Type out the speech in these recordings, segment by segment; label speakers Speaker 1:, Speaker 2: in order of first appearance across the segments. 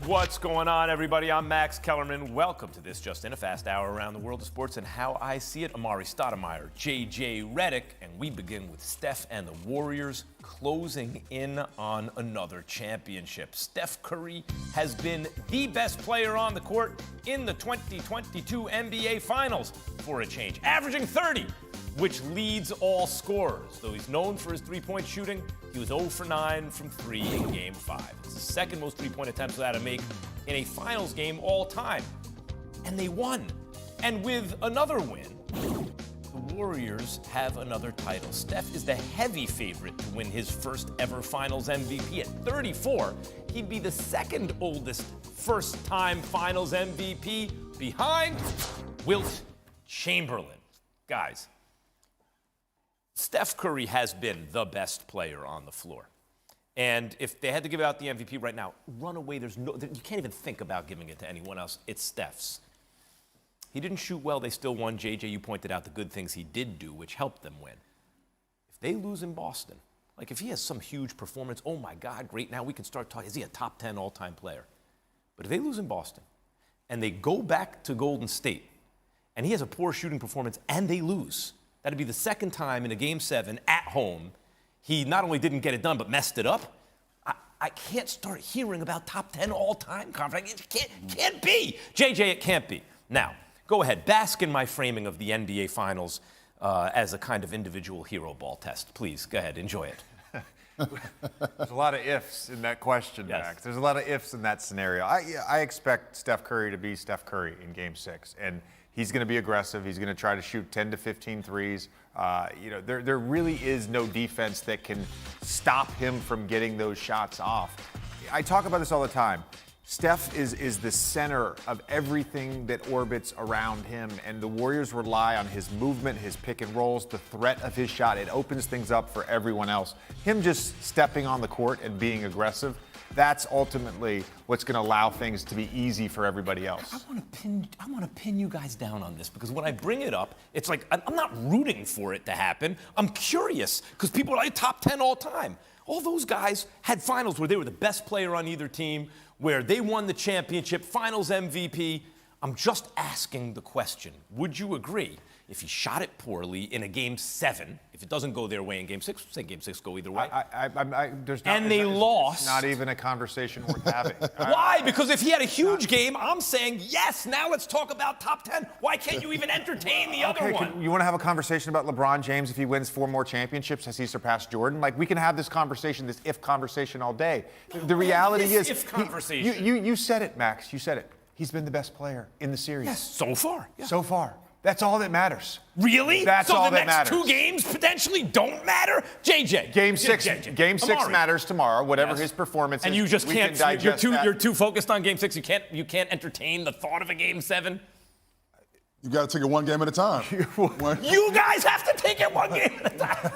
Speaker 1: What's going on, everybody? I'm Max Kellerman. Welcome to this Just in a Fast Hour around the world of sports and how I see it. Amari Stoudemire, JJ Reddick, and we begin with Steph and the Warriors closing in on another championship. Steph Curry has been the best player on the court in the 2022 NBA Finals for a change, averaging 30, which leads all scorers. Though he's known for his three-point shooting, he was 0 for 9 from 3 in Game 5. It's the second most three-point attempts without a make in a finals game all time. And they won. And with another win, the Warriors have another title. Steph is the heavy favorite to win his first ever finals MVP. At 34, he'd be the second oldest first-time finals MVP behind Wilt Chamberlain. Guys, Steph Curry has been the best player on the floor. And if they had to give out the MVP right now, run away, you can't even think about giving it to anyone else. It's Steph's. He didn't shoot well, they still won. JJ, you pointed out the good things he did do, which helped them win. If they lose in Boston, like if he has some huge performance, oh my God, great, now we can start talking, is he a top 10 all-time player? But if they lose in Boston, and they go back to Golden State, and he has a poor shooting performance, and they lose, that'd be the second time in a Game 7 at home he not only didn't get it done, but messed it up. I can't start hearing about top 10 all-time confidence. It can't be. JJ, it can't be. Now, go ahead. Bask in my framing of the NBA Finals as a kind of individual hero ball test. Please, go ahead. Enjoy it.
Speaker 2: There's a lot of ifs in that question,
Speaker 1: Yes.
Speaker 2: Max. There's a lot of ifs in that scenario. I expect Steph Curry to be Steph Curry in Game 6. And he's going to be aggressive. He's going to try to shoot 10 to 15 threes. There really is no defense that can stop him from getting those shots off. I talk about this all the time. Steph is the center of everything that orbits around him, and the Warriors rely on his movement, his pick and rolls, the threat of his shot. It opens things up for everyone else. Him just stepping on the court and being aggressive, that's ultimately what's going to allow things to be easy for everybody else.
Speaker 1: I want to pin you guys down on this because when I bring it up, it's like I'm not rooting for it to happen. I'm curious because people are like top 10 all time. All those guys had finals where they were the best player on either team, where they won the championship, finals MVP. I'm just asking the question, would you agree if he shot it poorly in a Game 7, if it doesn't go their way in Game 6, say Game 6 go either way? They lost.
Speaker 2: It's not even a conversation worth having.
Speaker 1: Why? Because if he had a huge game, I'm saying, yes, now let's talk about top 10. Why can't you even entertain the other one?
Speaker 2: You want to have a conversation about LeBron James if he wins 4 more championships? Has he surpassed Jordan? Like, we can have this conversation, this if conversation all day. The reality is,
Speaker 1: if conversation.
Speaker 2: You said it, Max. You said it. He's been the best player in the series.
Speaker 1: Yes, so far. Yeah.
Speaker 2: So far. That's all that matters.
Speaker 1: Really?
Speaker 2: That's all that matters.
Speaker 1: So the next 2 games potentially don't matter? JJ.
Speaker 2: Game 6
Speaker 1: Amari.
Speaker 2: matters tomorrow, whatever his performance is.
Speaker 1: And you just can't,
Speaker 2: digest
Speaker 1: you're too focused on Game 6. You can't entertain the thought of a Game 7?
Speaker 3: You got to take it one game at a time.
Speaker 1: You guys have to take it one game at a time.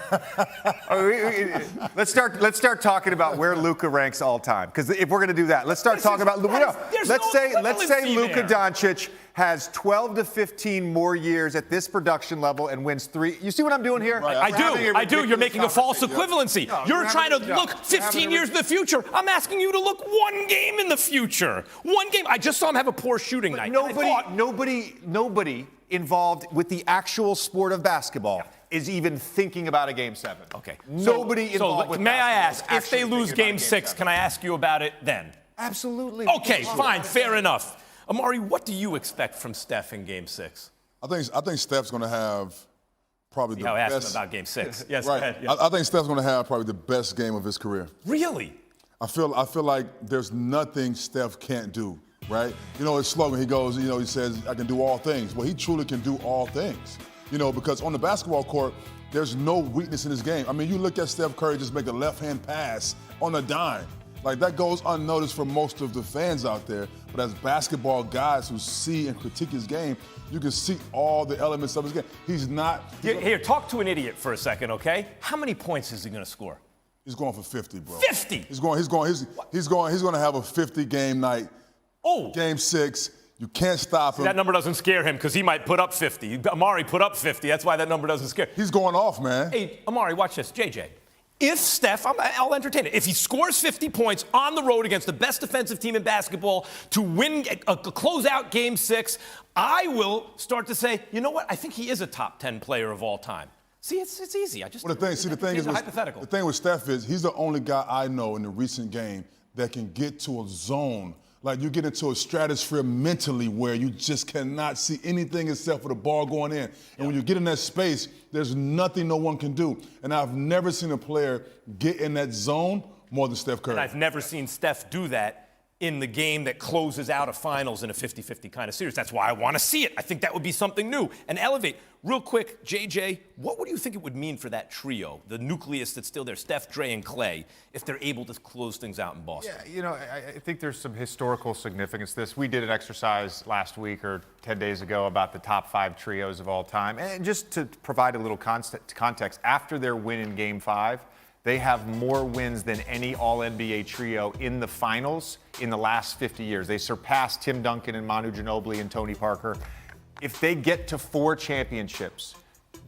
Speaker 2: Let's start talking about where Luka ranks all time. Because if we're going to do that, let's start talking about Luka. Let's say Luka Doncic has 12 to 15 more years at this production level and wins 3. You see what I'm doing here?
Speaker 3: Right.
Speaker 1: I do. You're making a false equivalency.
Speaker 2: No,
Speaker 1: you're trying to look 15 years in the future. I'm asking you to look one game in the future. One game. I just saw him have a poor shooting night.
Speaker 2: Nobody involved with the actual sport of basketball is even thinking about a Game 7.
Speaker 1: Okay.
Speaker 2: Nobody involved with
Speaker 1: may I ask,
Speaker 2: basketball is
Speaker 1: if they
Speaker 2: actually
Speaker 1: lose
Speaker 2: thinking
Speaker 1: Game
Speaker 2: about
Speaker 1: 6, can I ask you about it then?
Speaker 2: Absolutely.
Speaker 1: Okay, fine, fair enough. Amari, what do you expect from Steph in Game 6?
Speaker 3: I think Steph's going to have probably the
Speaker 1: I asked
Speaker 3: best.
Speaker 1: him about Game 6. Yes,
Speaker 3: Right.
Speaker 1: go ahead. Yeah.
Speaker 3: I think Steph's going to have probably the best game of his career.
Speaker 1: Really?
Speaker 3: I feel like there's nothing Steph can't do, right? You know his slogan, he says, I can do all things. Well, he truly can do all things, because on the basketball court, there's no weakness in his game. I mean, you look at Steph Curry just make a left-hand pass on a dime. Like, that goes unnoticed for most of the fans out there. But as basketball guys who see and critique his game, you can see all the elements of his game. He's not...
Speaker 1: Here, talk to an idiot for a second, okay? How many points is he going to score?
Speaker 3: He's going for 50, bro.
Speaker 1: 50?
Speaker 3: He's going to have a 50 game night.
Speaker 1: Oh.
Speaker 3: Game 6. You can't stop him.
Speaker 1: That number doesn't scare him because he might put up 50. Amari put up 50. That's why that number doesn't scare him.
Speaker 3: He's going off, man.
Speaker 1: Hey, Amari, watch this. JJ, If Steph, I'll entertain it. If he scores 50 points on the road against the best defensive team in basketball to win a closeout Game 6, I will start to say, you know what? I think he is a top 10 player of all time. See, it's easy. The thing is,
Speaker 3: hypothetical. The thing with Steph is he's the only guy I know in the recent game that can get to a zone. Like you get into a stratosphere mentally where you just cannot see anything except for the ball going in. And when you get in that space, there's nothing no one can do. And I've never seen a player get in that zone more than Steph Curry.
Speaker 1: And I've never seen Steph do that in the game that closes out a finals in a 50-50 kind of series. That's why I want to see it. I think that would be something new. And elevate, real quick, JJ, what would you think it would mean for that trio, the nucleus that's still there, Steph, Dre, and Clay, if they're able to close things out in Boston?
Speaker 2: Yeah, I think there's some historical significance to this. We did an exercise last week or 10 days ago about the top 5 trios of all time. And just to provide a little context, after their win in Game 5, they have more wins than any All-NBA trio in the finals in the last 50 years. They surpassed Tim Duncan and Manu Ginobili and Tony Parker. If they get to 4 championships,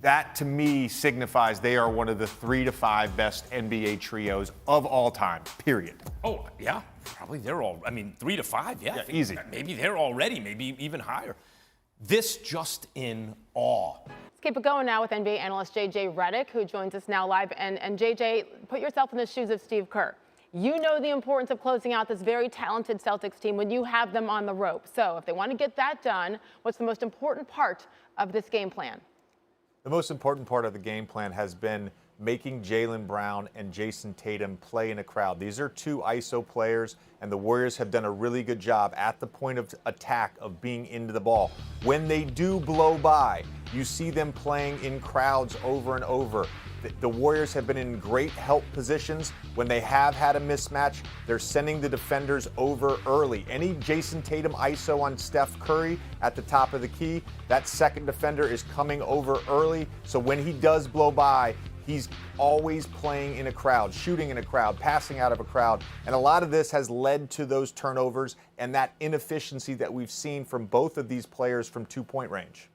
Speaker 2: that to me signifies they are one of the 3 to 5 best NBA trios of all time, period.
Speaker 1: Oh, yeah, probably they're all, 3 to 5, yeah.
Speaker 2: Easy.
Speaker 1: Maybe they're already, maybe even higher. This just in awe.
Speaker 4: Let's keep it going now with NBA analyst JJ Reddick, who joins us now live. And JJ, put yourself in the shoes of Steve Kerr. You know the importance of closing out this very talented Celtics team when you have them on the rope. So if they want to get that done, what's the most important part of this game plan?
Speaker 2: The most important part of the game plan has been making Jaylen Brown and Jason Tatum play in a crowd. These are 2 ISO players, and the Warriors have done a really good job at the point of attack of being into the ball. When they do blow by, you see them playing in crowds over and over. The Warriors have been in great help positions. When they have had a mismatch, they're sending the defenders over early. Any Jason Tatum ISO on Steph Curry at the top of the key, that second defender is coming over early. So when he does blow by, he's always playing in a crowd, shooting in a crowd, passing out of a crowd. And a lot of this has led to those turnovers and that inefficiency that we've seen from both of these players from 2-point range.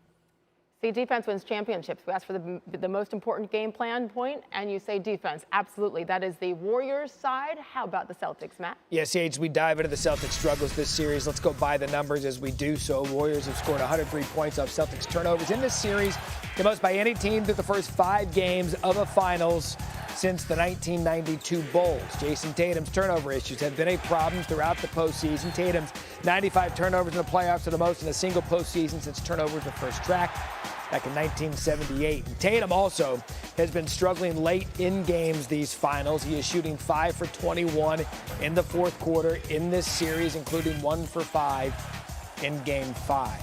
Speaker 4: See, defense wins championships. We asked for the most important game plan point, and you say defense. Absolutely. That is the Warriors side. How about the Celtics, Matt?
Speaker 5: Yes, as we dive into the Celtics struggles this series, let's go by the numbers as we do so. Warriors have scored 103 points off Celtics turnovers in this series, the most by any team through the first 5 games of a finals since the 1992 Bulls. Jason Tatum's turnover issues have been a problem throughout the postseason. Tatum's 95 turnovers in the playoffs are the most in a single postseason since turnovers were first tracked back in 1978. And Tatum also has been struggling late in games these finals. He is shooting 5 for 21 in the fourth quarter in this series, including 1 for 5 in Game 5.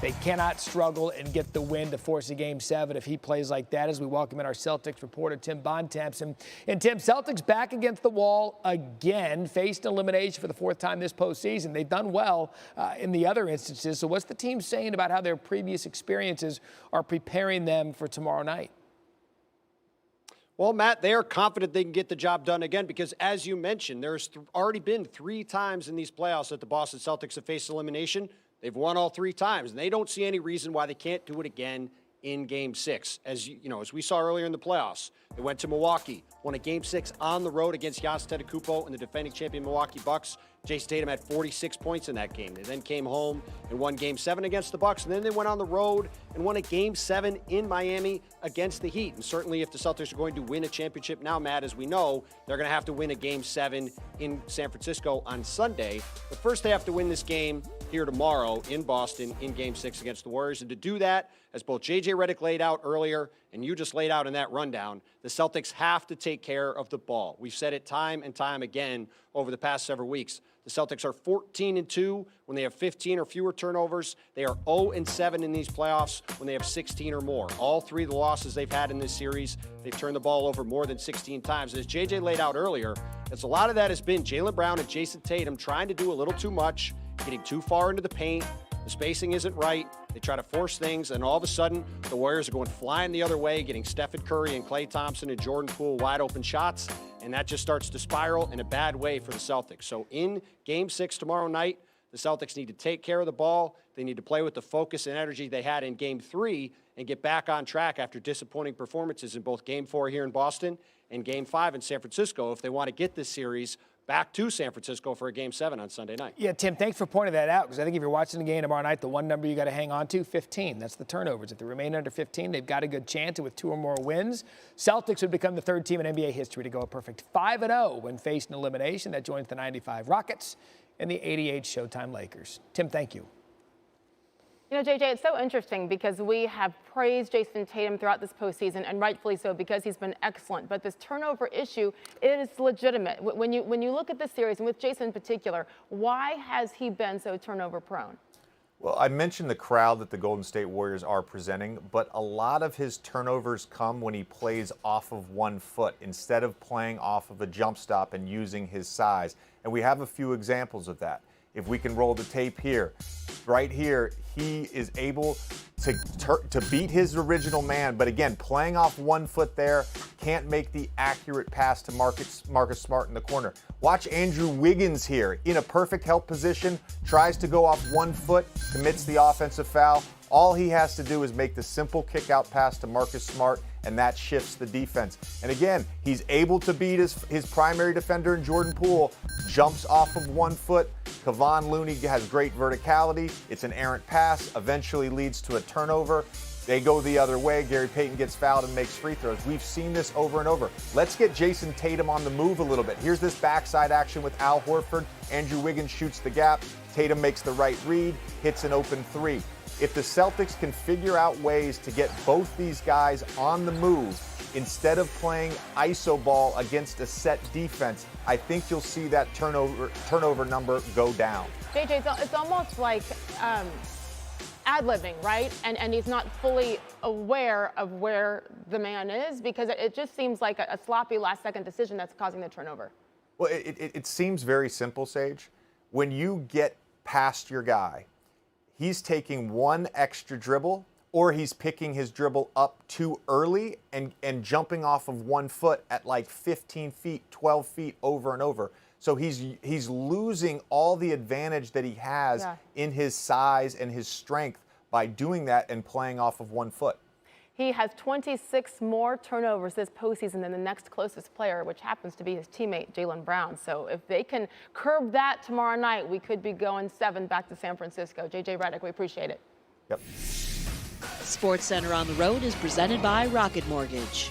Speaker 5: They cannot struggle and get the win to force a Game 7 if he plays like that, as we welcome in our Celtics reporter, Tim Bontemps. And Tim, Celtics back against the wall again, faced elimination for the 4th time this postseason. They've done well in the other instances. So what's the team saying about how their previous experiences are preparing them for tomorrow night?
Speaker 6: Well, Matt, they are confident they can get the job done again because, as you mentioned, there's already been 3 times in these playoffs that the Boston Celtics have faced elimination. They've won all 3 times, and they don't see any reason why they can't do it again in Game 6. As we saw earlier in the playoffs, they went to Milwaukee, won a Game 6 on the road against Giannis Antetokounmpo and the defending champion Milwaukee Bucks. Jason Tatum had 46 points in that game. They then came home and won Game 7 against the Bucks, and then they went on the road and won a Game 7 in Miami against the Heat. And certainly if the Celtics are going to win a championship now, Matt, as we know, they're going to have to win a Game 7 in San Francisco on Sunday. But first they have to win this game here tomorrow in Boston in Game 6 against the Warriors. And to do that, as both JJ Reddick laid out earlier and you just laid out in that rundown, the Celtics have to take care of the ball. We've said it time and time again over the past several weeks. The Celtics are 14-2 when they have 15 or fewer turnovers. They are 0-7 in these playoffs when they have 16 or more. All 3 of the losses they've had in this series, they've turned the ball over more than 16 times. As JJ laid out earlier, a lot of that has been Jaylen Brown and Jason Tatum trying to do a little too much, getting too far into the paint. The spacing isn't right. They try to force things, and all of a sudden, the Warriors are going flying the other way, getting Steph Curry and Klay Thompson and Jordan Poole wide open shots, and that just starts to spiral in a bad way for the Celtics. So in Game 6 tomorrow night, the Celtics need to take care of the ball. They need to play with the focus and energy they had in Game 3 and get back on track after disappointing performances in both Game 4 here in Boston in Game 5 in San Francisco if they want to get this series back to San Francisco for a Game 7 on Sunday night.
Speaker 5: Yeah, Tim, thanks for pointing that out, because I think if you're watching the game tomorrow night, the one number you got to hang on to, 15. That's the turnovers. If they remain under 15, they've got a good chance. And with 2 or more wins, Celtics would become the 3rd team in NBA history to go a perfect 5-0 when faced in elimination. That joins the 95 Rockets and the 88 Showtime Lakers. Tim, thank you.
Speaker 4: You know, JJ, it's so interesting because we have praised Jason Tatum throughout this postseason, and rightfully so because he's been excellent. But this turnover issue is legitimate. When you look at this series, and with Jason in particular, why has he been so turnover prone?
Speaker 2: Well, I mentioned the crowd that the Golden State Warriors are presenting, but a lot of his turnovers come when he plays off of 1 foot instead of playing off of a jump stop and using his size. And we have a few examples of that. If we can roll the tape here, right here, he is able to beat his original man. But again, playing off 1 foot there, can't make the accurate pass to Marcus Smart in the corner. Watch Andrew Wiggins here in a perfect help position, tries to go off 1 foot, commits the offensive foul. All he has to do is make the simple kick-out pass to Marcus Smart, and that shifts the defense. And again, he's able to beat his primary defender in Jordan Poole, jumps off of 1 foot. Kevon Looney has great verticality. It's an errant pass, eventually leads to a turnover. They go the other way. Gary Payton gets fouled and makes free throws. We've seen this over and over. Let's get Jason Tatum on the move a little bit. Here's this backside action with Al Horford. Andrew Wiggins shoots the gap. Tatum makes the right read, hits an open 3. If the Celtics can figure out ways to get both these guys on the move instead of playing iso ball against a set defense, I think you'll see that turnover number go down.
Speaker 4: JJ, it's almost like ad-libbing, right? And he's not fully aware of where the man is, because it just seems like a sloppy last-second decision that's causing the turnover.
Speaker 2: Well, it seems very simple, Sage. When you get past your guy, he's taking one extra dribble, or he's picking his dribble up too early and jumping off of 1 foot at like 15 feet, 12 feet over and over. So he's losing all the advantage that he has in his size and his strength by doing that and playing off of 1 foot.
Speaker 4: He has 26 more turnovers this postseason than the next closest player, which happens to be his teammate, Jaylen Brown. So if they can curb that tomorrow night, we could be going 7 back to San Francisco. JJ Reddick, we appreciate it.
Speaker 2: Yep.
Speaker 7: SportsCenter on the Road is presented by Rocket Mortgage.